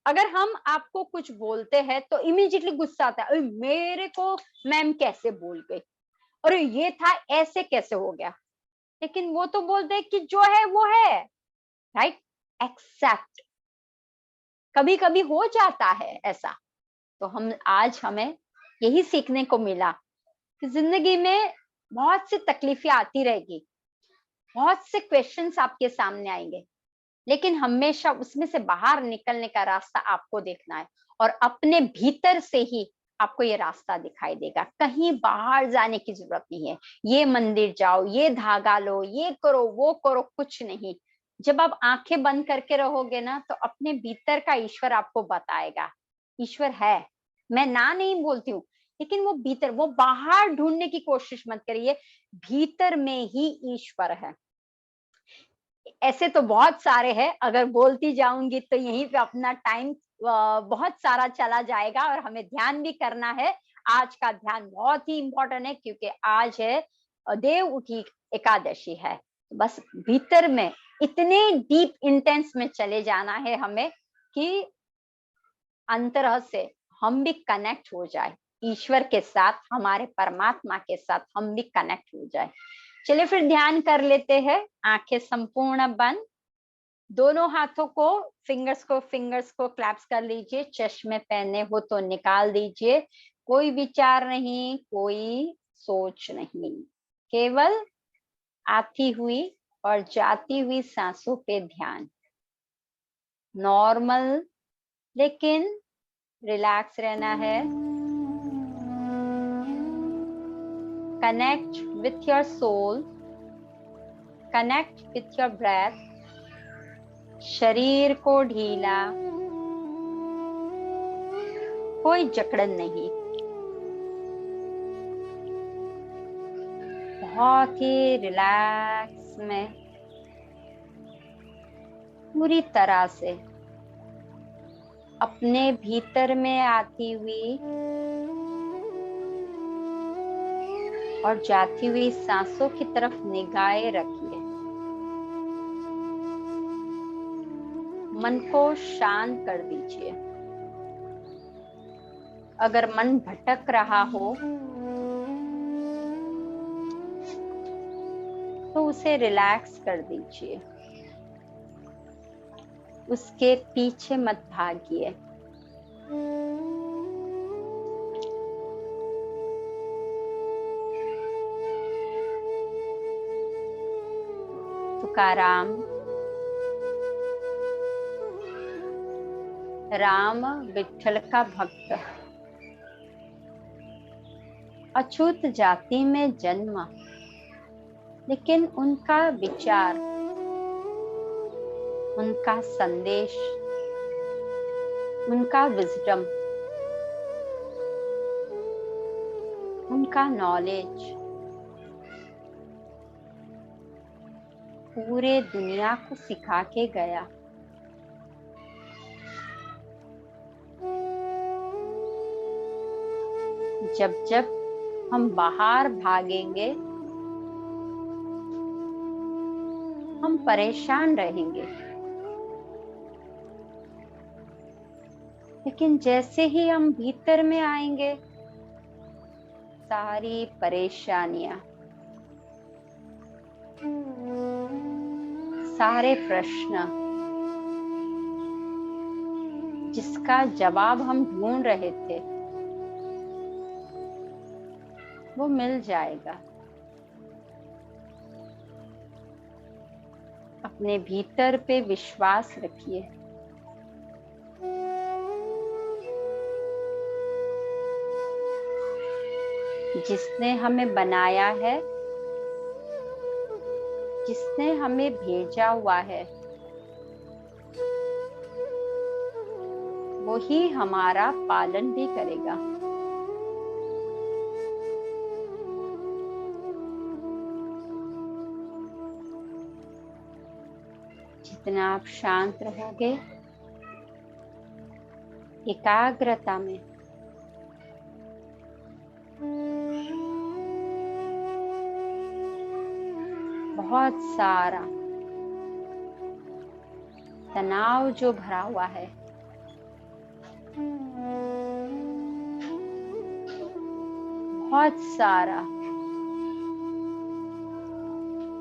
अगर हम आपको कुछ बोलते हैं तो इमीडिएटली गुस्सा आता है, "अरे मेरे को मैम कैसे बोल गई, अरे ये था ऐसे कैसे हो गया?" लेकिन वो तो बोलते हैं कि जो है वो है, राइट? एक्सेप्ट। कभी कभी हो जाता है ऐसा। तो हमें यही सीखने को मिला कि जिंदगी में बहुत सी तकलीफें आती रहेगी, बहुत से क्वेश्चंस आपके सामने आएंगे, लेकिन हमेशा उसमें से बाहर निकलने का रास्ता आपको देखना है, और अपने भीतर से ही आपको ये रास्ता दिखाई देगा। कहीं बाहर जाने की जरूरत नहीं है, ये मंदिर जाओ, ये धागा लो, ये करो, वो करो, कुछ नहीं। जब आप आंखें बंद करके रहोगे ना, तो अपने भीतर का ईश्वर आपको बताएगा। ईश्वर है, मैं ना नहीं बोलती हूँ, लेकिन वो भीतर, वो बाहर ढूंढने की कोशिश मत करिए, भीतर में ही ईश्वर है। ऐसे तो बहुत सारे हैं, अगर बोलती जाऊंगी तो यहीं पे अपना टाइम बहुत सारा चला जाएगा, और हमें ध्यान भी करना है। आज का ध्यान बहुत ही इम्पोर्टेंट है, क्योंकि आज है देव उठी एकादशी है। बस भीतर में इतने डीप इंटेंस में चले जाना है हमें, कि अंतरह से हम भी कनेक्ट हो जाए ईश्वर के साथ, हमारे परमात्मा के साथ हम भी कनेक्ट हो जाए। चलिए फिर ध्यान कर लेते हैं, आंखें संपूर्ण बंद, दोनों हाथों को, फिंगर्स को क्लैप्स कर लीजिए, चश्मे पहने हो तो निकाल दीजिए। कोई विचार नहीं, कोई सोच नहीं, केवल आती हुई और जाती हुई सांसों पे ध्यान। नॉर्मल लेकिन रिलैक्स रहना है। Connect with your soul, connect with your breath. शरीर को ढीला, कोई जकड़न नहीं, बहुत ही रिलैक्स में, पूरी तरह से अपने भीतर में आती हुई और जाती हुई सांसों की तरफ निगाहें रखिए। मन को शांत कर दीजिए। अगर मन भटक रहा हो तो उसे रिलैक्स कर दीजिए, उसके पीछे मत भागिए। तुकाराम, राम विठल का भक्त, अछूत जाति में जन्म, लेकिन उनका विचार, उनका संदेश, उनका विजडम, उनका नॉलेज पूरे दुनिया को सिखा के गया। जब जब हम बाहर भागेंगे, हम परेशान रहेंगे, लेकिन जैसे ही हम भीतर में आएंगे, सारी परेशानियां, सारे प्रश्न जिसका जवाब हम ढूंढ रहे थे, वो मिल जाएगा। अपने भीतर पे विश्वास रखिए। जिसने हमें बनाया है, जिसने हमें भेजा हुआ है, वो ही हमारा पालन भी करेगा। जितना आप शांत रहोगे, एकाग्रता में, बहुत सारा तनाव जो भरा हुआ है, बहुत सारा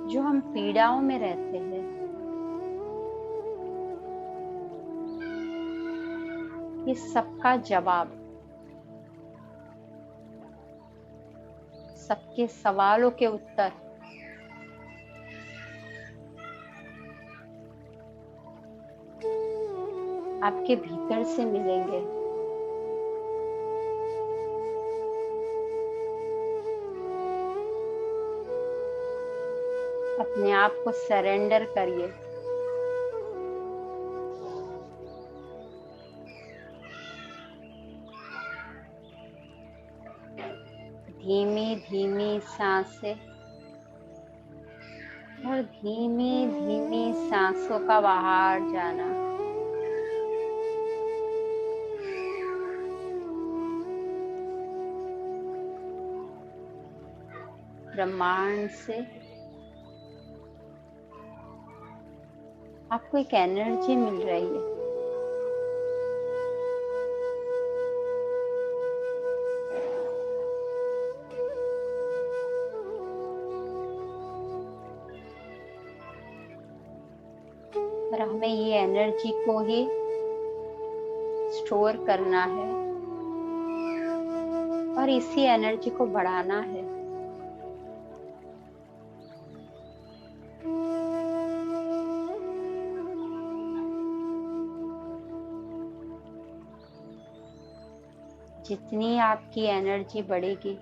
जो हम पीड़ाओं में रहते हैं, ये सबका जवाब, सबके सवालों के उत्तर आपके भीतर से मिलेंगे। अपने आप को सरेंडर करिए। धीमी धीमी सांसें और धीमी धीमी सांसों का बाहर जाना। ब्रह्मांड से आपको एक एनर्जी मिल रही है। और हमें ये एनर्जी को ही स्टोर करना है और इसी एनर्जी को बढ़ाना है। जितनी आपकी एनर्जी बढ़ेगी,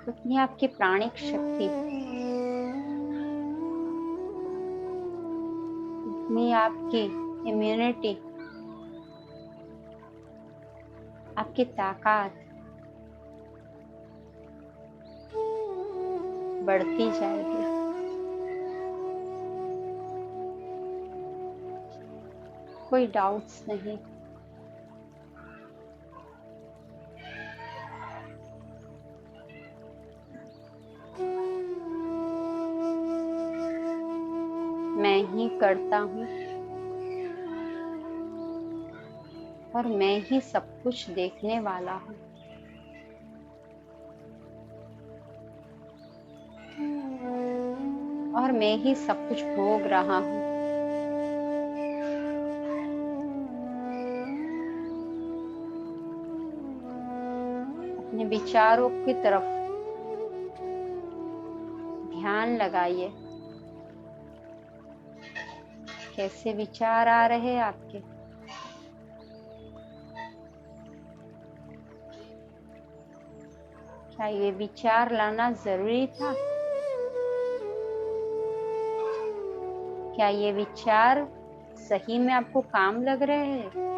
उतनी आपकी प्राणिक शक्ति, उतनी आपकी इम्यूनिटी, आपकी ताकत बढ़ती जाएगी। कोई डाउट्स नहीं। मैं ही करता हूँ और मैं ही सब कुछ देखने वाला हूँ। और मैं ही सब कुछ भोग रहा हूँ। अपने विचारों की तरफ ध्यान लगाइए। कैसे विचार आ रहे हैं आपके? क्या ये विचार लाना जरूरी था? क्या ये विचार सही में आपको काम लग रहे हैं?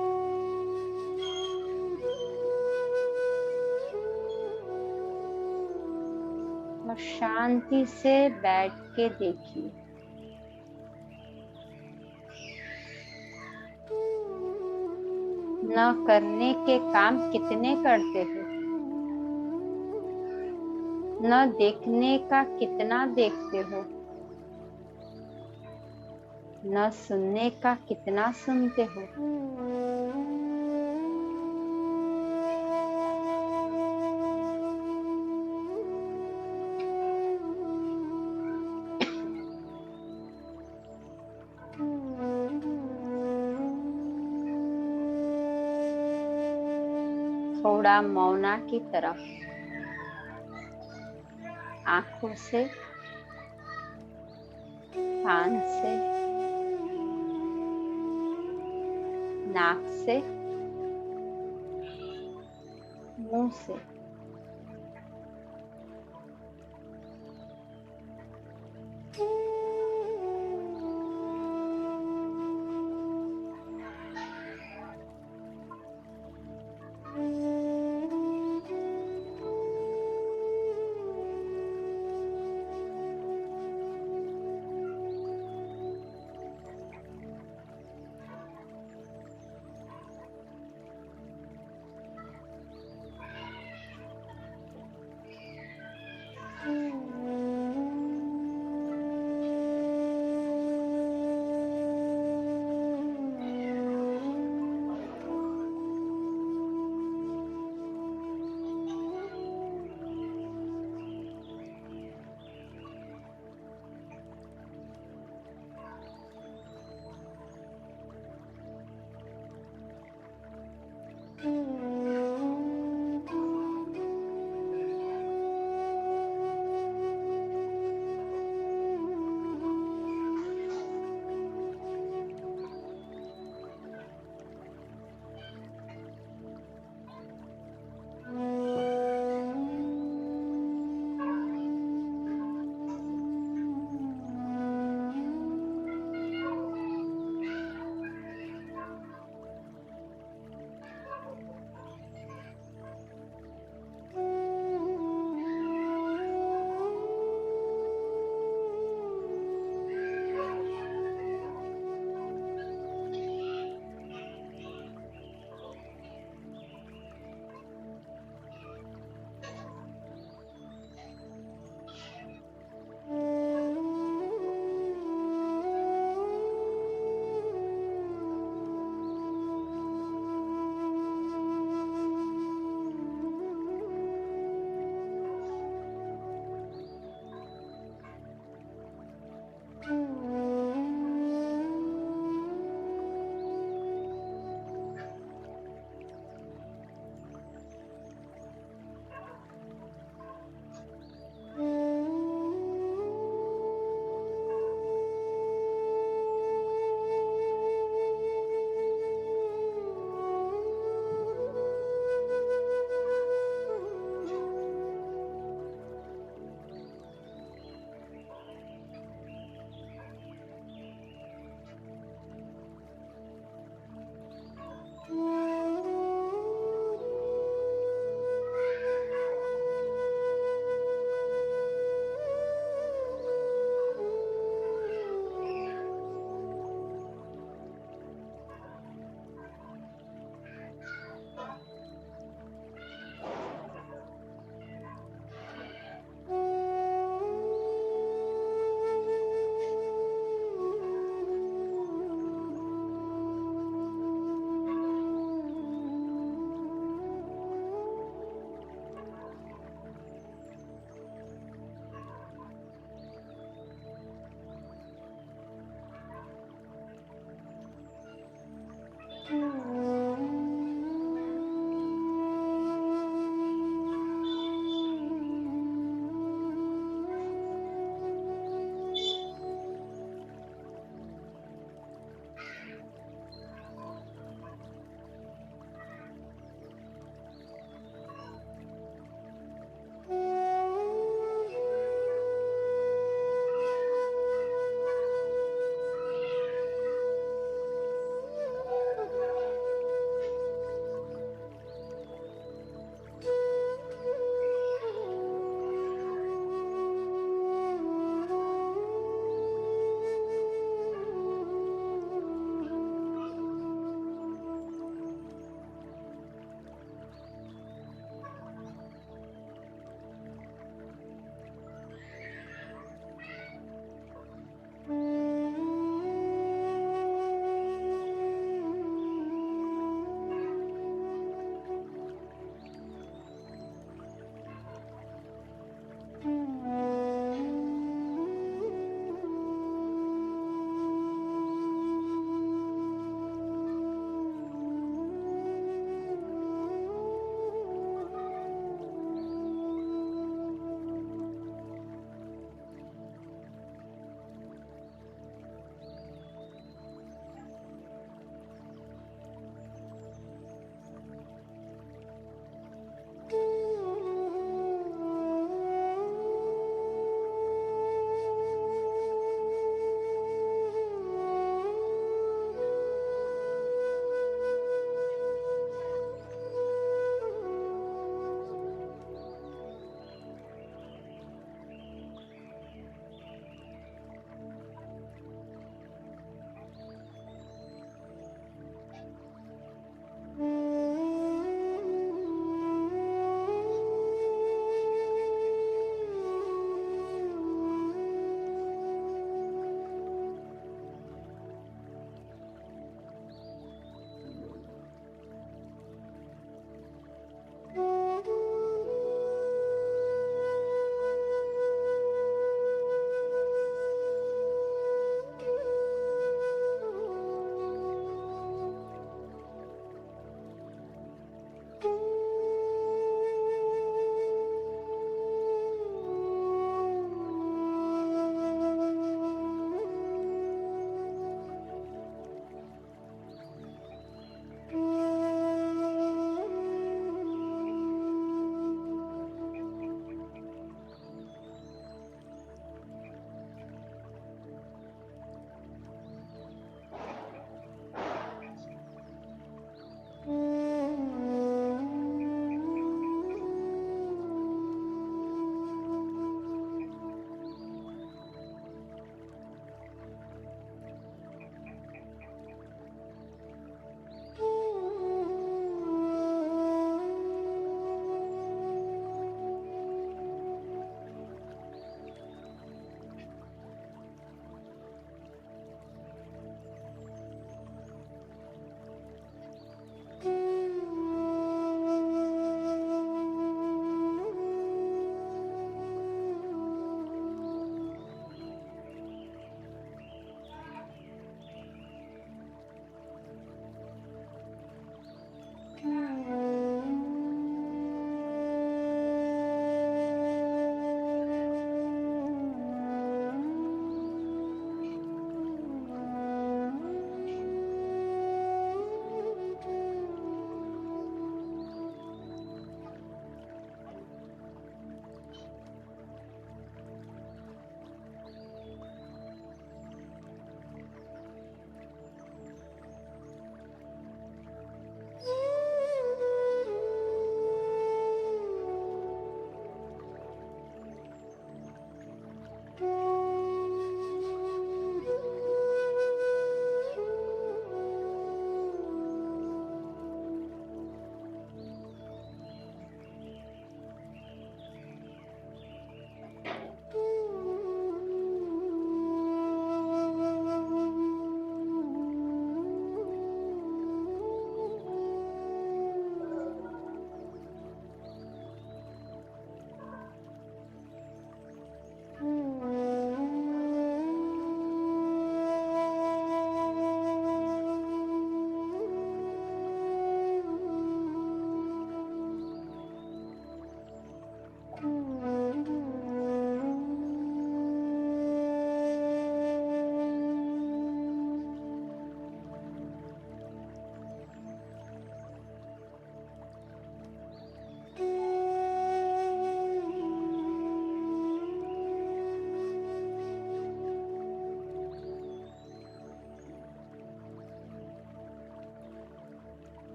और शांति से बैठ के देखिए। न करने के काम कितने करते हो, न देखने का कितना देखते हो, न सुनने का कितना सुनते हो। थोड़ा मौना की तरफ आंखों से, कान से, नाक से मुंह से।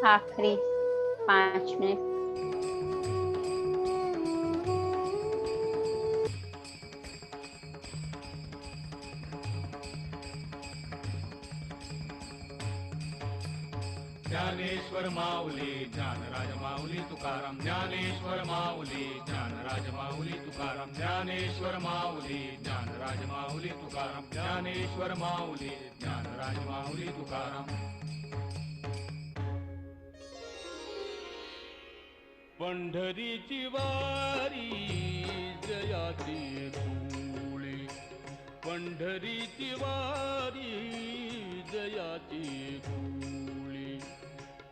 आखिरी 5 मिनट। ज्ञानेश्वर माऊली ज्ञानराज माऊली तुकाराम, ज्ञानेश्वर माऊली ज्ञानराज माऊली तुकाराम, ज्ञानेश्वर माऊली ज्ञानराज माऊली तुकाराम, ज्ञानेश्वर माऊली ज्ञानराज माऊली तुकाराम। पंढरीची वारी जयाची कुळी, पंढरीची वारी जयाची कुळी,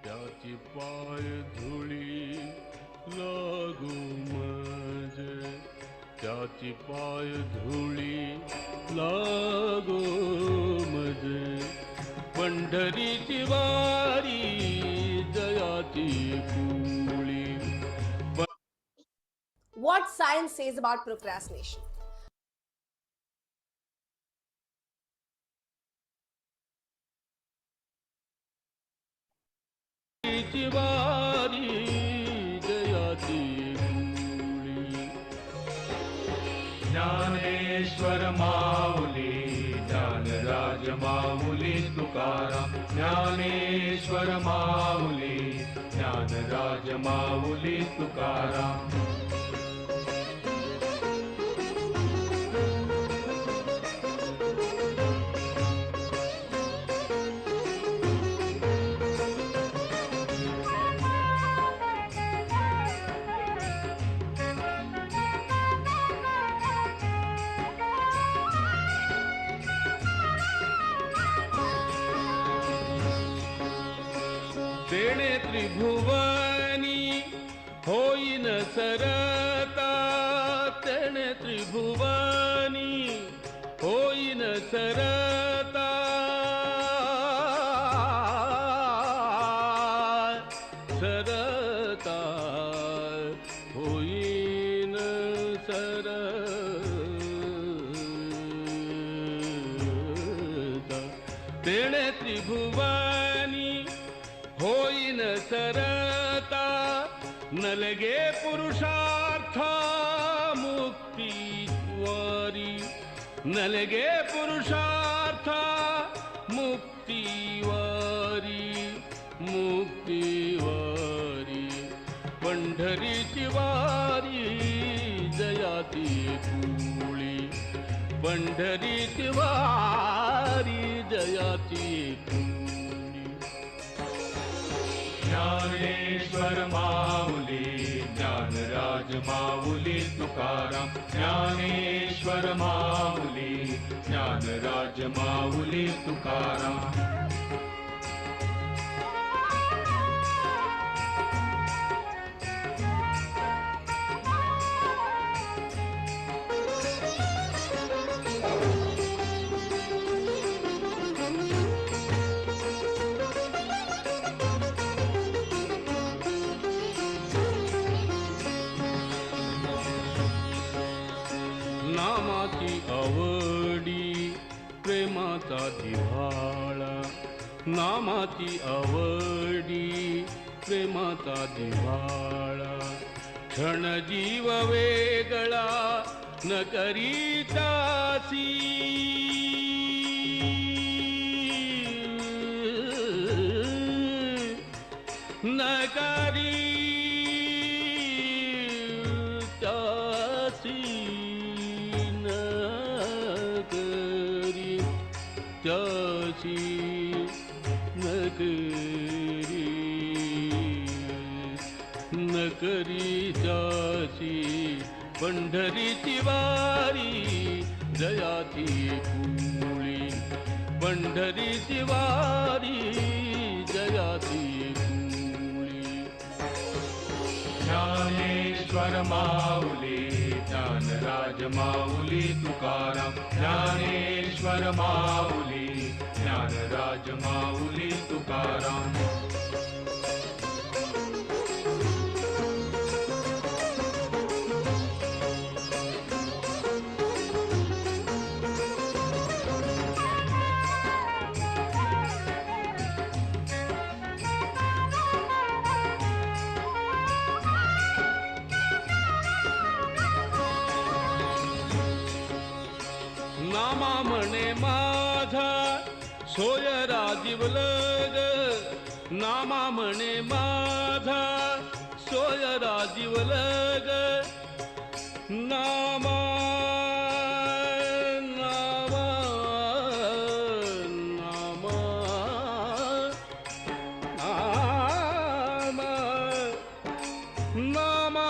त्याची पाय धुळी लागू माझे, त्याची पाय धुळी लागू माझे, पंढरीची वारी जयाची कुळी। What science says about procrastination? वारी जयाची कुळी। ज्ञानेश्वर माऊली ज्ञानराज माऊली तुकाराम, ज्ञानेश्वर माऊली ज्ञानराज माऊली तुकाराम। तेणे त्रिभुवनी होईन सरता, तेणे त्रिभुवनी होईन सरता, सरता होईन सरता, तेणे त्रिभुवनी होईन सरता, नलगे पुरुषार्थ मुक्तीवारी, नलगे पुरुषार्थ मुक्तीवारी, मुक्तीवारी, पंढरीची वारी जयाची कुळी, पंढरीची वारी जयाची कुळी। ज्ञानेश्वर माऊली ज्ञानराज माऊली तुकाराम, ज्ञानेश्वर माऊली ज्ञानराज माऊली तुकाराम। नामाची आवडी प्रेमाचा दिव्हाळा, नामाची आवडी प्रेमाचा दिव्हाळा, क्षण जीव वेगळा न करीतासी, न करी त्याची नकरी त्याची, पंढरीची वारी जयाची कुळी, पंढरीची वारी जयाची कुळी। ज्ञानेश्वर माऊली ज्ञानराज माऊली तुकाराम, ज्ञानेश्वर माऊली ज्ञानराज माऊली तुकाराम। नामा म्हणे माझा सोय राजीवलग, नामा म्हणे माझा सोय राजीवलग, नामा नामा नामा नामा नामा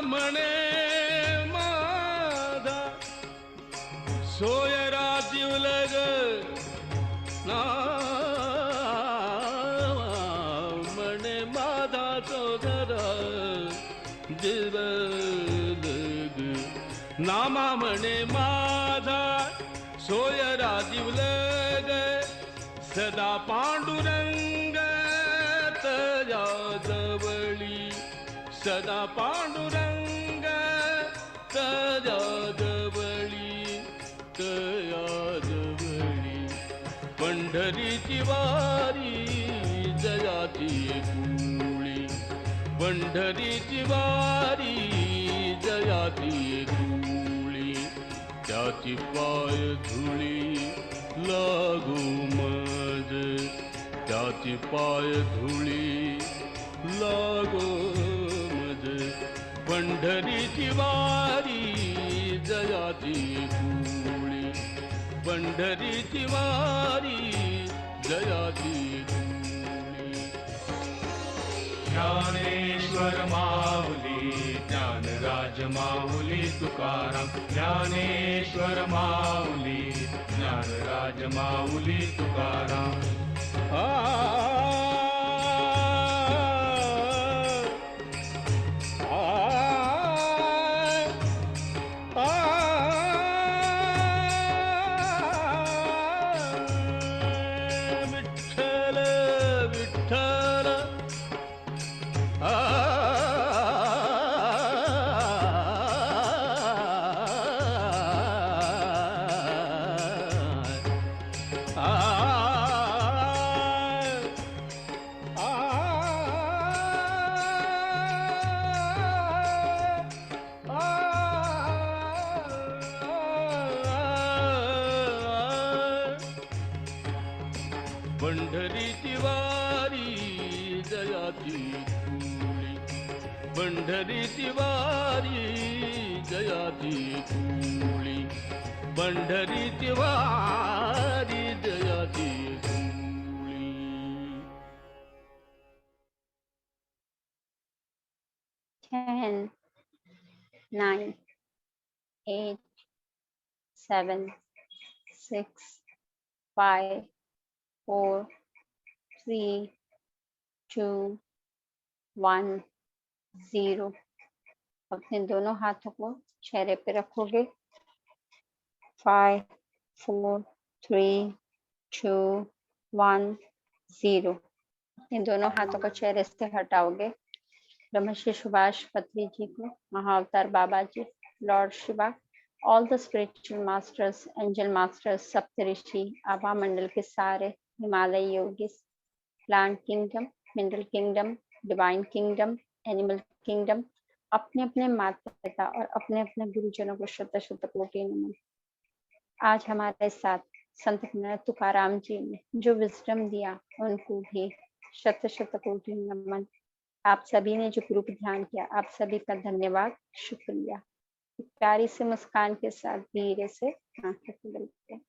म्हणे माझा सोय राजीवलग, नामा म्हणे माझा सोदरा जीवलग, नामा म्हणे माझा सोय राजीवलग, सदा पांडुरंग तया जवळी, सदा पांडुरंग तया जवळी, तया जवळी, पंढरीची वारी जयाची कुळी, पंढरीची वारी जयाची कुळी, त्याची पाय धुळी लागू मज, त्याची पाय धुळी लागो मज, पंढरीची वारी जयाची कुळी, पंढरीची वारी जयाची कुळी. ज्ञानेश्वर माऊली ज्ञानराज माऊली तुकाराम, ज्ञानेश्वर माऊली ज्ञानराज माऊली तुकाराम. विठ्ठल विठ्ठल पंढरीची वारी जयाची कुळी, पंढरीची वारी जयाची कुळी, पंढरीची वारी जयाची कुळी. 10, 9, 8, 7, 6, 5, 4, 3, 2, 1, 0. अपने दोनों हाथों को चेहरे पे रखोगे. 5, 4, 3, 2, 1, 0. अपने दोनों हाथों को चेहरे से हटाओगे. ब्रह्मश्री सुभाष पत्री जी को, Mahavatar Baba ji, lord Shiva, all the spiritual masters, angel masters, Saptarishi, आभा मंडल के सारे Himalaya yogis, plant kingdom, mineral kingdom, divine kingdom, animal kingdom, अपने अपने माता पिता और अपने अपने गुरुजनों को शत शत कोटि नमन. आज हमारे साथ संत तुकाराम जी ने जो विजडम दिया उनको भी शत शत कोटि नमन. आप सभी ने जो ग्रुप ध्यान किया, आप सभी का धन्यवाद, शुक्रिया. प्यारी से मुस्कान के साथ धीरे से आंखें खोलते हैं.